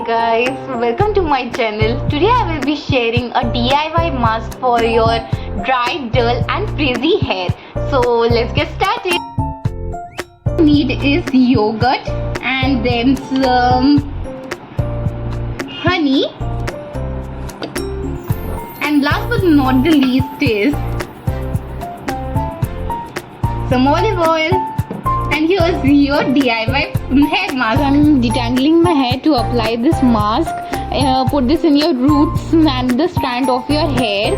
guys, welcome to my channel. Today I will be sharing a DIY mask for your dry, dull and frizzy hair. So let's get started. What you need is yogurt and then some honey, and last but not the least is some olive oil. And here's your DIY hair mask. I'm detangling my hair to apply this mask. Put this in your roots and the strand of your hair.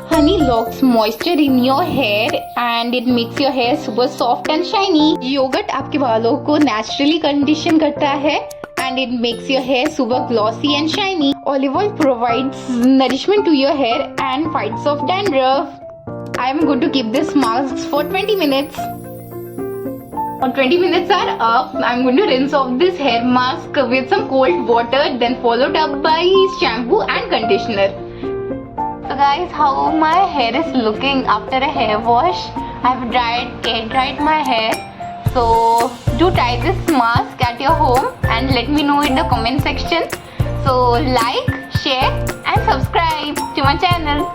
Honey locks moisture in your hair and it makes your hair super soft and shiny. Yogurt आपके बालों को naturally condition करता है and it makes your hair super glossy and shiny. Olive oil provides nourishment to your hair and fights off dandruff. I am going to keep this mask for 20 minutes. When 20 minutes are up, I'm going to rinse off this hair mask with some cold water, then followed up by shampoo and conditioner. So guys, how my hair is looking after a hair wash. I've air dried my hair. So do try this mask at your home and let me know in the comment section. So like, share and subscribe to my channel.